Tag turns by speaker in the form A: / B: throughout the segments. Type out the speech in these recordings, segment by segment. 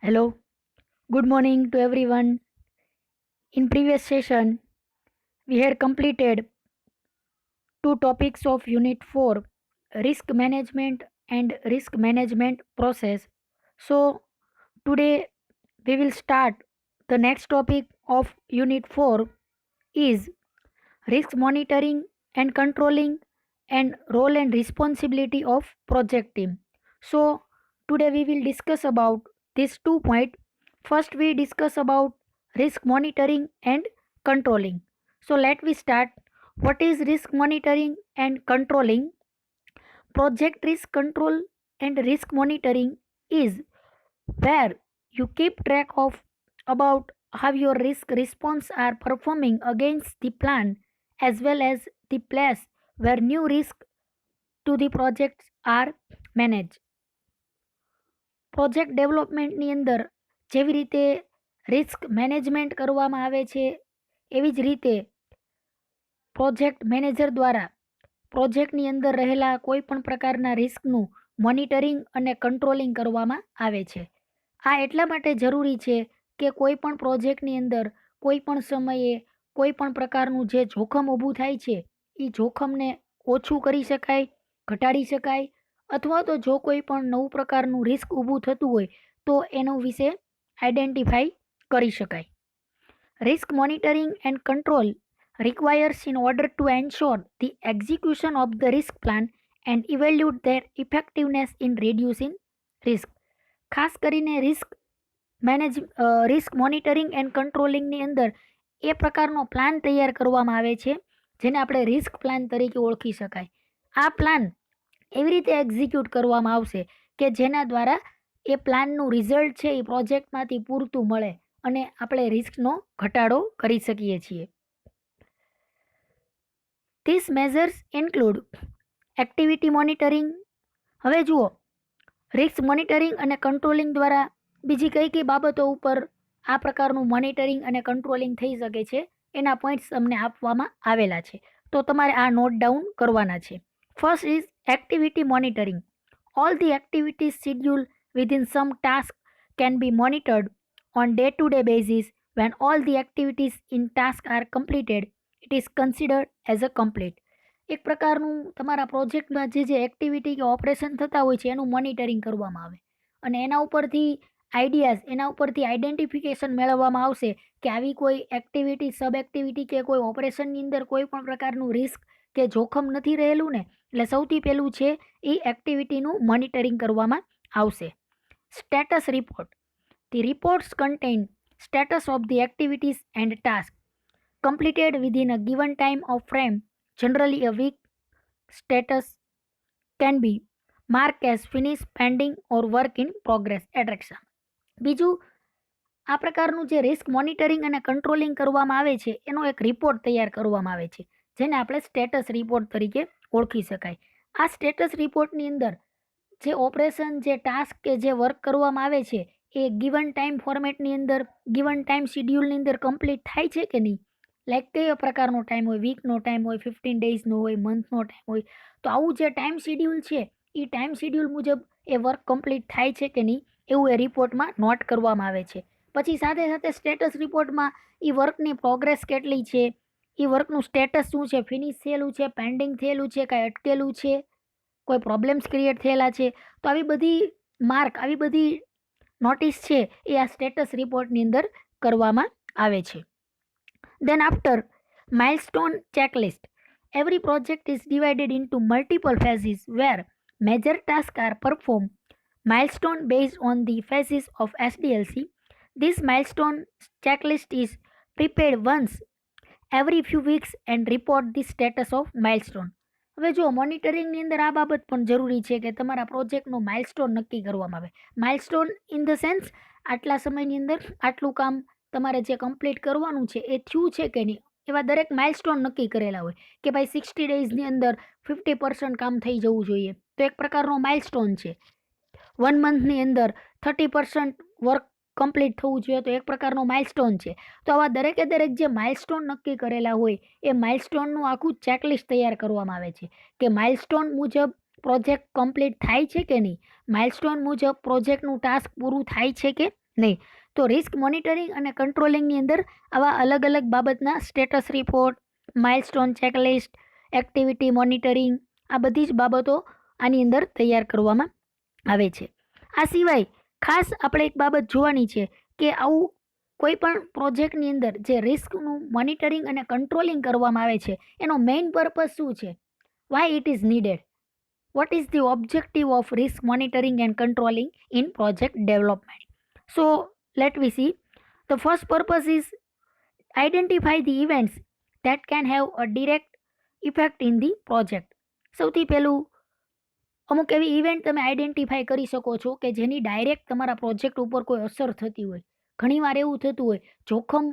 A: Hello, good morning to everyone. In previous session, we had completed two topics of Unit 4, risk management and risk management process. So, today we will start the next topic of Unit 4 is risk monitoring and controlling and role and responsibility of project team. So, today we will discuss about these 2 points. First, we discuss about risk monitoring and controlling. So, let we start. What is risk monitoring and controlling? Project risk control and risk monitoring is where you keep track of about how your risk response are performing against the plan as well as the place where new risk to the projects are managed. Project ડેવલપમેન્ટની અંદર જેવી રીતે risk management કરવામાં આવે છે એવી જ રીતે પ્રોજેક્ટ મેનેજર દ્વારા પ્રોજેક્ટની અંદર રહેલા કોઈ પણ પ્રકારના રિસ્કનું મોનિટરિંગ અને કંટ્રોલિંગ કરવામાં આવે છે. આ એટલા માટે જરૂરી છે કે કોઈ પણ પ્રોજેક્ટની અંદર કોઈ પણ સમયે કોઈ પણ પ્રકારનું જે જોખમ ઊભું થાય છે એ જોખમને ઓછું કરી શકાય, ઘટાડી શકાય, અથવા તો જો કોઈ પણ નવું પ્રકારનું રિસ્ક ઊભું થતું હોય તો એનો વિશે આઈડેન્ટિફાઈ કરી શકાય. Risk monitoring and control requires in order to ensure the execution of the risk plan and evaluate their effectiveness in reducing risk. ખાસ કરીને રિસ્ક મોનિટરિંગ એન્ડ કંટ્રોલિંગની અંદર એ પ્રકારનો પ્લાન તૈયાર કરવામાં આવે છે જેને આપણે રિસ્ક પ્લાન તરીકે ઓળખી શકાય. આ પ્લાન એવી રીતે એક્ઝિક્યુટ કરવામાં આવશે કે જેના દ્વારા એ પ્લાનનું રિઝલ્ટ છે એ પ્રોજેક્ટમાંથી પૂરતું મળે અને આપણે રિસ્કનો ઘટાડો કરી શકીએ છીએ. This measures include activity monitoring. હવે જુઓ, રિસ્ક મોનિટરિંગ અને કંટ્રોલિંગ દ્વારા બીજી કઈ કઈ બાબતો ઉપર આ પ્રકારનું મોનિટરિંગ અને કંટ્રોલિંગ થઈ શકે છે એના પોઈન્ટ્સ તમને આપવામાં આવેલા છે, તો તમારે આ નોટ ડાઉન કરવાના છે. First is activity monitoring. All the activities schedule within some task can be monitored on day-to-day basis. When all the activities in task are completed, it is considered as a complete. એક પ્રકારનું તમારા પ્રોજેક્ટમાં જે activity કે operation થતા હોય છે એનું મોનિટરિંગ કરવામાં આવે અને એના ઉપરથી એના ઉપરથી આઈડેન્ટિફિકેશન મેળવવામાં આવશે કે આવી કોઈ એક્ટિવિટી, સબ એક્ટિવિટી કે કોઈ ઓપરેશનની અંદર કોઈ પણ પ્રકારનું રિસ્ક કે જોખમ નથી રહેલું ને, એટલે સૌથી પહેલું છે એ એક્ટિવિટીનું મોનિટરિંગ કરવામાં આવશે. Status report. The reports contain status of the activities and tasks completed within a given time of frame. Generally, a week status can be marked as finished, pending or work in progress attraction. બીજું, આ પ્રકારનું જે risk monitoring અને controlling કરવામાં આવે છે એનો એક રિપોર્ટ તૈયાર કરવામાં આવે છે જેને આપણે સ્ટેટસ રિપોર્ટ તરીકે ઓળખી શકાય. આ સ્ટેટસ રિપોર્ટની અંદર જે ઓપરેશન, જે ટાસ્ક કે જે વર્ક કરવામાં આવે છે એ ગિવન ટાઈમ ફોર્મેટની અંદર, ગિવન ટાઈમ શિડ્યુલની અંદર કમ્પ્લીટ થાય છે કે નહીં, લાઈક કયો પ્રકારનો ટાઈમ હોય, વીકનો ટાઈમ હોય, 15 ડેઝનો હોય, મંથનો ટાઈમ હોય, તો આવું જે ટાઈમ શિડ્યુલ છે એ ટાઈમ શિડ્યુલ મુજબ એ વર્ક કમ્પ્લીટ થાય છે કે નહીં એવું એ રિપોર્ટમાં નોટ કરવામાં આવે છે. પછી સાથે સાથે સ્ટેટસ રિપોર્ટમાં એ વર્કની પ્રોગ્રેસ કેટલી છે, એ વર્કનું સ્ટેટસ શું છે, ફિનિશ થયેલું છે, પેન્ડિંગ થયેલું છે, કાંઈ અટકેલું છે, કોઈ પ્રોબ્લેમ્સ ક્રિએટ થયેલા છે, તો આવી બધી માર્ક, આવી બધી નોટિસ છે એ આ સ્ટેટસ રિપોર્ટની અંદર કરવામાં આવે છે. Then after, milestone checklist. Every project is divided into multiple phases where major tasks are performed. Milestone based on the phases of SDLC. This milestone checklist is prepared once every few weeks and report the status of milestone. હવે જો મોનિટરિંગની અંદર આ બાબત પણ જરૂરી છે કે તમારા પ્રોજેક્ટનો માઇલસ્ટોન નક્કી કરવામાં આવે. માઇલસ્ટોન ઇન ધ સેન્સ આટલા સમયની અંદર આટલું કામ તમારે જે કમ્પ્લીટ કરવાનું છે એ થયું છે કે નહીં, એવા દરેક માઇલસ્ટોન નક્કી કરેલા હોય કે ભાઈ 60 ડેઝની અંદર 50% કામ થઈ જવું જોઈએ, તો એક પ્રકારનો માઇલસ્ટોન છે. 1 મંથની અંદર 30% વર્ક કમ્પ્લીટ થવું જોઈએ તો એક પ્રકારનો માઇલસ્ટોન છે. તો આવા દરેકે દરેક જે માઇલસ્ટોન નક્કી કરેલા હોય એ માઇલસ્ટોનનું આખું ચેકલિસ્ટ તૈયાર કરવામાં આવે છે કે માઇલસ્ટોન મુજબ પ્રોજેક્ટ કમ્પ્લીટ થાય છે કે નહીં, માઇલસ્ટોન મુજબ પ્રોજેક્ટનું ટાસ્ક પૂરું થાય છે કે નહીં. તો રિસ્ક મોનિટરિંગ અને કંટ્રોલિંગની અંદર આવા અલગ અલગ બાબતના status report, milestone checklist, activity monitoring, આ બધી જ બાબતો આની અંદર તૈયાર કરવામાં આવે છે. આ સિવાય ખાસ આપણે એક બાબત જોવાની છે કે આવું કોઈ પણ પ્રોજેક્ટની અંદર જે રિસ્કનું મોનિટરિંગ અને કંટ્રોલિંગ કરવામાં આવે છે એનો મેઇન પર્પઝ શું છે, Y it is needed, what is the objective of risk monitoring and controlling in project development. So let we see. The first purpose is identify the events that can have a direct effect in the project. સૌથી પહેલું અમુક એવી event તમે identify કરી શકો છો કે જેની ડાયરેક્ટ તમારા પ્રોજેક્ટ ઉપર કોઈ અસર થતી હોય. ઘણીવાર એવું થતું હોય જોખમ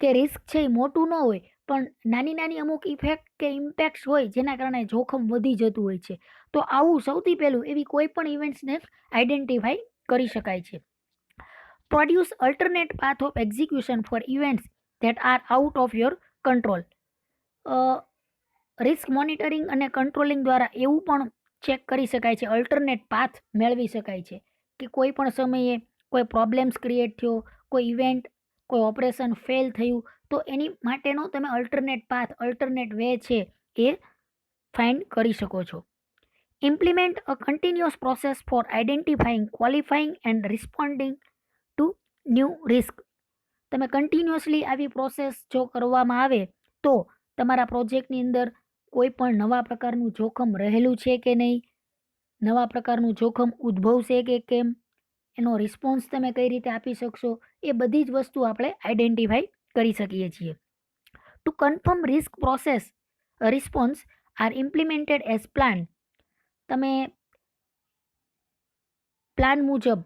A: કે રિસ્ક છે એ મોટું ન હોય પણ નાની નાની અમુક ઇફેક્ટ કે ઇમ્પેક્ટ્સ હોય જેના કારણે જોખમ વધી જતું હોય છે. તો આવું સૌથી પહેલું એવી કોઈ પણ ઇવેન્ટ્સને આઈડેન્ટિફાઈ કરી શકાય છે. Produce alternate path of execution for events that are out of your control. Risk monitoring અને કંટ્રોલિંગ દ્વારા એવું પણ ચેક કરી શકાય છે, અલ્ટરનેટ પાથ મેળવી શકાય છે કે કોઈ પણ સમયે કોઈ પ્રોબ્લેમ્સ ક્રિએટ થયો, કોઈ ઇવેન્ટ, કોઈ ઓપરેશન ફેલ થયું તો એની માટેનો તમે અલ્ટરનેટ પાથ, અલ્ટરનેટ વે છે એ ફાઇન્ડ કરી શકો છો. Implement a continuous process for identifying, qualifying and responding to new risk. તમે કન્ટિન્યુઅસલી આવી પ્રોસેસ જો કરવામાં આવે તો તમારા પ્રોજેક્ટની અંદર કોઈ પણ નવા પ્રકારનું જોખમ રહેલું છે કે નહીં, નવા પ્રકારનું જોખમ ઉદ્ભવશે કે કેમ, એનો રિસ્પોન્સ તમે કઈ રીતે આપી શકશો, એ બધી જ વસ્તુ આપણે આઈડેન્ટિફાઈ કરી શકીએ છીએ. To confirm risk process response are implemented as plan. તમે પ્લાન મુજબ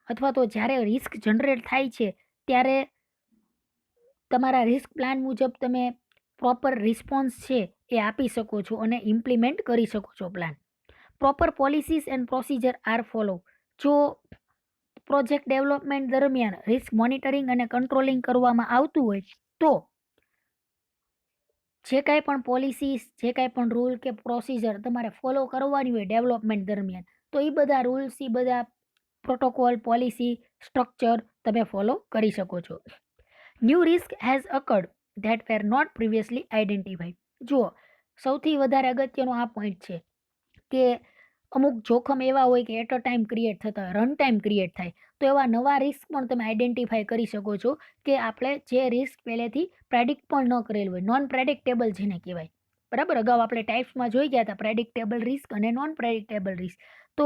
A: અથવા તો જ્યારે રિસ્ક જનરેટ થાય છે ત્યારે તમારા રિસ્ક પ્લાન મુજબ તમે પ્રોપર રિસ્પોન્સ છે એ આપી શકો છો અને ઇમ્પ્લિમેન્ટ કરી શકો છો plan. Proper policies and procedure are follow. જો પ્રોજેક્ટ ડેવલપમેન્ટ દરમિયાન રિસ્ક મોનિટરિંગ અને કંટ્રોલિંગ કરવામાં આવતું હોય તો જે કાંઈ પણ પોલિસીસ, જે કાંઈ પણ રૂલ કે પ્રોસિજર તમારે ફોલો કરવાની હોય ડેવલપમેન્ટ દરમિયાન તો એ બધા રૂલ્સ, એ બધા પ્રોટોકોલ, પોલિસી, સ્ટ્રક્ચર તમે ફોલો કરી શકો છો. New risk has occurred that were not previously identified. જુઓ, સૌથી વધારે અગત્યનો આ પોઈન્ટ છે કે અમુક જોખમ એવા હોય કે એટ અ ટાઈમ ક્રિએટ થતા હોય, રન ટાઈમ ક્રિએટ થાય તો એવા નવા રિસ્ક પણ તમે આઈડેન્ટિફાઈ કરી શકો છો કે આપણે જે રિસ્ક પહેલેથી પ્રેડિક્ટ પણ ન કરેલું હોય, નોન પ્રેડિક્ટેબલ જેને કહેવાય. બરાબર, અગાઉ આપણે ટાઈપ્સમાં જોઈ ગયા હતા પ્રેડિક્ટેબલ રિસ્ક અને નોન પ્રેડિક્ટેબલ રિસ્ક. તો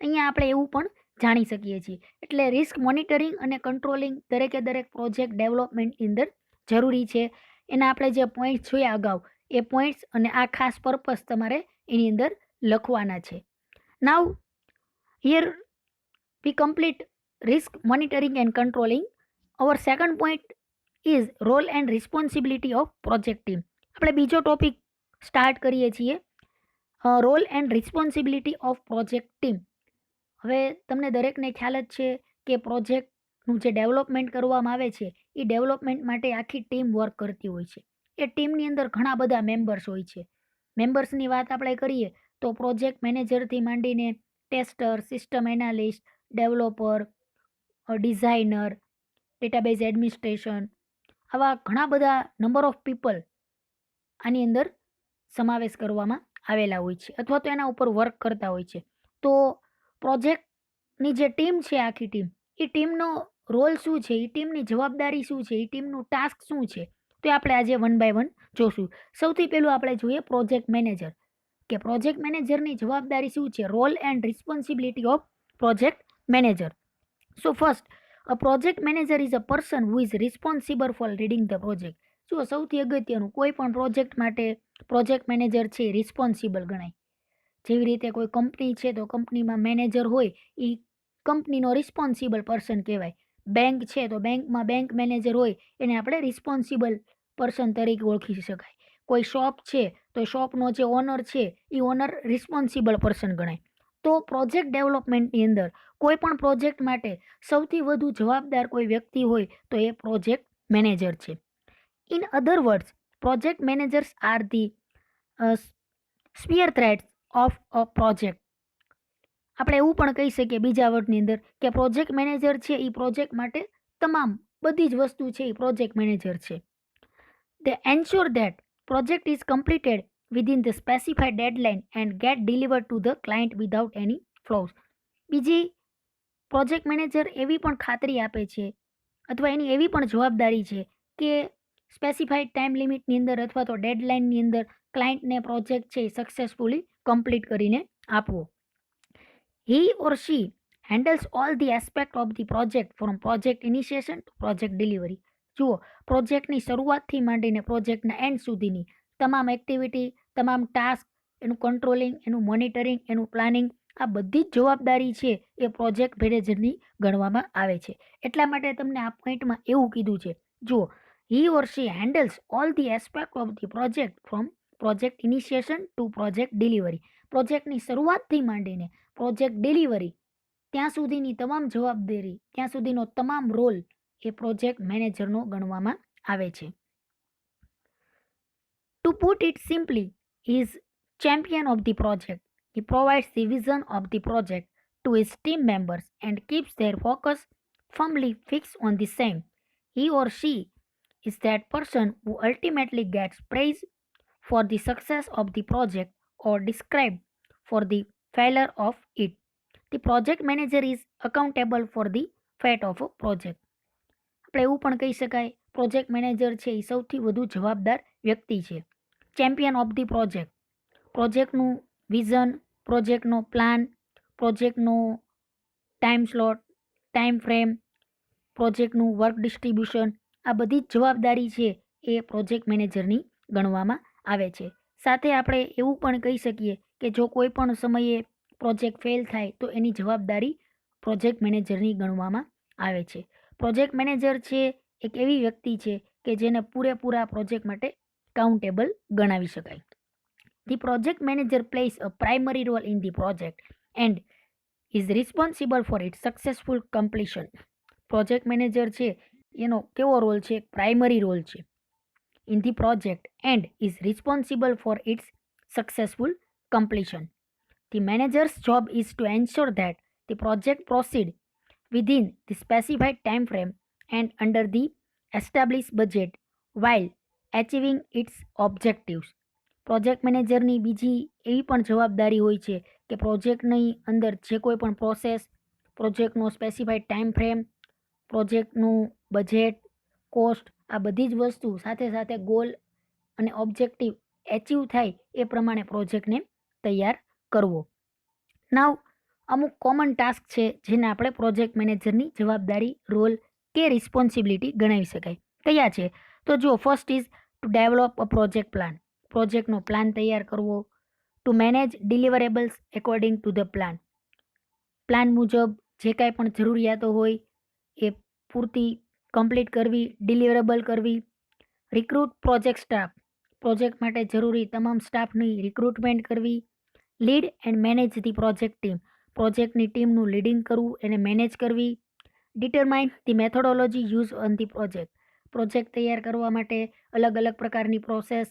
A: અહીંયા આપણે એવું પણ જાણી શકીએ છીએ. એટલે રિસ્ક મોનિટરિંગ અને કંટ્રોલિંગ દરેકે દરેક પ્રોજેક્ટ ડેવલપમેન્ટની અંદર જરૂરી છે. એના આપણે જે પોઈન્ટ્સ જોયા અગાઉ એ પોઈન્ટ્સ અને આ ખાસ પર્પસ તમારે એની અંદર લખવાના છે. Now, here we complete risk monitoring and controlling. Our second point is role and responsibility of project team. આપણે બીજો ટોપિક સ્ટાર્ટ કરીએ છીએ, role and responsibility of project team. હવે તમને દરેકને ખ્યાલ જ છે કે પ્રોજેક્ટનું જે ડેવલપમેન્ટ કરવામાં આવે છે એ ડેવલપમેન્ટ માટે આખી ટીમ વર્ક કરતી હોય છે. એ ટીમની અંદર ઘણા બધા મેમ્બર્સ હોય છે. મેમ્બર્સની વાત આપણે કરીએ તો પ્રોજેક્ટ મેનેજરથી માંડીને tester, system analyst, developer, designer, database administration, આવા ઘણા બધા નંબર ઓફ પીપલ આની અંદર સમાવેશ કરવામાં આવેલા હોય છે અથવા તો એના ઉપર વર્ક કરતા હોય છે. તો પ્રોજેક્ટની જે ટીમ છે, આખી ટીમ, એ ટીમનો રોલ શું છે, એ ટીમની જવાબદારી શું છે, એ ટીમનું ટાસ્ક શું છે, તો આપણે આજે વન બાય વન જોશું. સૌથી પહેલું આપણે જોઈએ પ્રોજેક્ટ મેનેજર, કે પ્રોજેક્ટ મેનેજરની જવાબદારી શું છે, role and responsibility of project manager. So first, a project manager is a person who is responsible for leading the project. જો સૌથી અગત્યનું, કોઈ પણ પ્રોજેક્ટ માટે પ્રોજેક્ટ મેનેજર છે રિસ્પોન્સિબલ ગણાય. જેવી રીતે કોઈ કંપની છે તો કંપનીમાં મેનેજર હોય એ કંપનીનો રિસ્પોન્સિબલ પર્સન કહેવાય. બેંક છે તો બેંકમાં બેંક મેનેજર હોય એને આપણે રિસ્પોન્સિબલ પર્સન તરીકે ઓળખી શકાય. કોઈ શોપ છે તો શોપનો જે ઓનર છે એ ઓનર રિસ્પોન્સિબલ પર્સન ગણાય. તો પ્રોજેક્ટ ડેવલપમેન્ટની અંદર કોઈ પણ પ્રોજેક્ટ માટે સૌથી વધુ જવાબદાર કોઈ વ્યક્તિ હોય તો એ પ્રોજેક્ટ મેનેજર છે. In other words, project managers are the spear threads of a project. આપણે એવું પણ કહી શકીએ બીજા વર્ડની અંદર કે પ્રોજેક્ટ મેનેજર છે એ પ્રોજેક્ટ માટે તમામ બધી જ વસ્તુ છે એ પ્રોજેક્ટ મેનેજર છે. They ensure that project is completed within the specified deadline and get delivered to the client without any flaws. બીજી પ્રોજેક્ટ મેનેજર એવી પણ ખાતરી આપે છે અથવા એની એવી પણ જવાબદારી છે કે સ્પેસિફાઈડ ટાઈમ લિમિટની અંદર અથવા તો ડેડલાઇનની અંદર ક્લાયન્ટને પ્રોજેક્ટ છે એ સક્સેસફુલી કમ્પ્લીટ કરીને આપવો. He or she handles all the aspect of the project from project initiation to project delivery. જુઓ, પ્રોજેક્ટની શરૂઆતથી માંડીને પ્રોજેક્ટના એન્ડ સુધીની તમામ એક્ટિવિટી, તમામ ટાસ્ક, એનું કંટ્રોલિંગ, એનું મોનિટરિંગ, એનું પ્લાનિંગ, આ બધી જ જવાબદારી છે એ પ્રોજેક્ટ મેનેજરની ગણવામાં આવે છે. એટલા માટે તમને આ પોઈન્ટમાં એવું કીધું છે. જુઓ, he or she handles all the aspect of the project from project initiation to project delivery. પ્રોજેક્ટની શરૂઆતથી માંડીને પ્રોજેક્ટ ડિલિવરી ત્યાં સુધીની તમામ જવાબદારી, ત્યાં સુધીનો તમામ રોલ એ પ્રોજેક્ટ મેનેજરનો ગણવામાં આવે છે. To put it simply, he is champion of the project. He provides the vision of the project to his team members and keeps their focus firmly fixed on the same. He or she is that person who ultimately gets praise for the success of the project or described for the failure of it. The project manager is accountable for the fate of a project. આપણે એવું પણ કહી શકાય project manager છે એ સૌથી વધુ જવાબદાર વ્યક્તિ છે. ચેમ્પિયન ઓફ ધી પ્રોજેક્ટ, પ્રોજેક્ટનું વિઝન, પ્રોજેક્ટનો પ્લાન, પ્રોજેક્ટનો ટાઈમ સ્લોટ, ટાઈમ ફ્રેમ, પ્રોજેક્ટનું વર્ક ડિસ્ટ્રીબ્યુશન, આ બધી જ જવાબદારી છે એ પ્રોજેક્ટ મેનેજરની ગણવામાં આવે છે. સાથે આપણે એવું પણ કહી શકીએ કે જો કોઈ પણ સમયે પ્રોજેક્ટ ફેલ થાય તો એની જવાબદારી પ્રોજેક્ટ મેનેજરની ગણવામાં આવે છે. પ્રોજેક્ટ મેનેજર છે એક એવી વ્યક્તિ છે કે જેને પૂરેપૂરા પ્રોજેક્ટ માટે કાઉન્ટેબલ ગણાવી શકાય. The project manager place a primary role in the project and is responsible for its successful completion. Project manager છે એનો કેવો રોલ છે? પ્રાઇમરી રોલ છે in the project and is responsible for its successful completion. The manager's job is to ensure that the project proceed within the specified time frame and under the established budget while achieving its objectives. Project મેનેજરની બીજી એવી પણ જવાબદારી હોય છે કે પ્રોજેક્ટની અંદર જે કોઈ પણ પ્રોસેસ, પ્રોજેક્ટનો સ્પેસિફાઈડ ટાઈમ ફ્રેમ, પ્રોજેક્ટનું બજેટ, કોસ્ટ, આ બધી જ વસ્તુ સાથે સાથે ગોલ અને ઓબ્જેક્ટિવ એચીવ થાય એ પ્રમાણે પ્રોજેક્ટને તૈયાર કરવો. નાવ અમુક કોમન ટાસ્ક છે જેને આપણે પ્રોજેક્ટ મેનેજરની જવાબદારી, રોલ કે રિસ્પોન્સિબિલિટી ગણાવી શકાય. કયા છે? તો જુઓ, first is to develop a project plan. પ્રોજેક્ટનો પ્લાન તૈયાર કરવો. Two manage deliverables according to the plan. Plan મુજબ જે કાંઈ પણ જરૂરિયાતો હોય એ પૂરતી કમ્પ્લીટ કરવી, ડિલિવરેબલ કરવી. Recruit project staff. પ્રોજેક્ટ માટે જરૂરી તમામ સ્ટાફની રિક્રુટમેન્ટ કરવી. Lead and manage the project team. પ્રોજેક્ટની ટીમનું લીડિંગ કરવું, એને મેનેજ કરવી. Determine the methodology use on the project. Project તૈયાર કરવા માટે અલગ અલગ પ્રકારની પ્રોસેસ,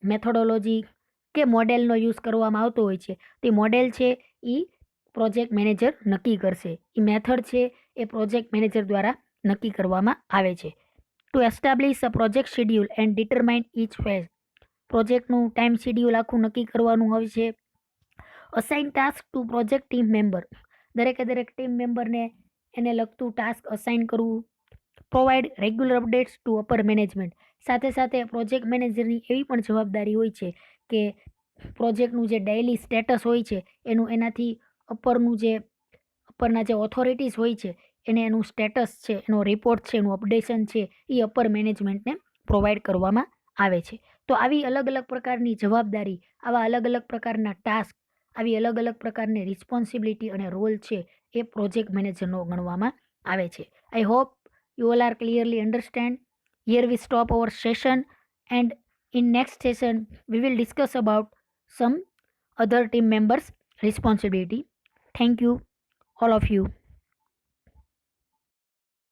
A: મેથોડોલોજી કે મોડેલનો યુઝ કરવામાં આવતો હોય છે. તે મોડેલ છે એ પ્રોજેક્ટ મેનેજર નક્કી કરશે. એ મેથડ છે એ પ્રોજેક્ટ મેનેજર દ્વારા નક્કી કરવામાં આવે છે. To establish a project schedule and determine each phase. પ્રોજેક્ટનું ટાઈમ શેડ્યુલ આખું નક્કી કરવાનું હોય છે. Assign task to project team member. દરેકે દરેક ટીમ મેમ્બરને એને લગતું ટાસ્ક અસાઇન કરવું. Provide regular updates to upper management. સાથે સાથે પ્રોજેક્ટ મેનેજરની એવી પણ જવાબદારી હોય છે કે પ્રોજેક્ટનું જે ડેઇલી સ્ટેટસ હોય છે એનું એનાથી અપરના જે ઓથોરિટીઝ હોય છે એને એનું સ્ટેટસ છે, એનો રિપોર્ટ છે, એનું અપડેશન છે એ અપર મેનેજમેન્ટને પ્રોવાઈડ કરવામાં આવે છે. તો આવી અલગ અલગ પ્રકારની જવાબદારી, આવા અલગ અલગ પ્રકારના ટાસ્ક, આવી અલગ અલગ પ્રકારની રિસ્પોન્સિબિલિટી અને રોલ છે એ પ્રોજેક્ટ મેનેજરનો ગણવામાં આવે છે. I hope you all are clearly understand. Here we stop our session and in next session we will discuss about some other team members responsibility. Thank you all of you.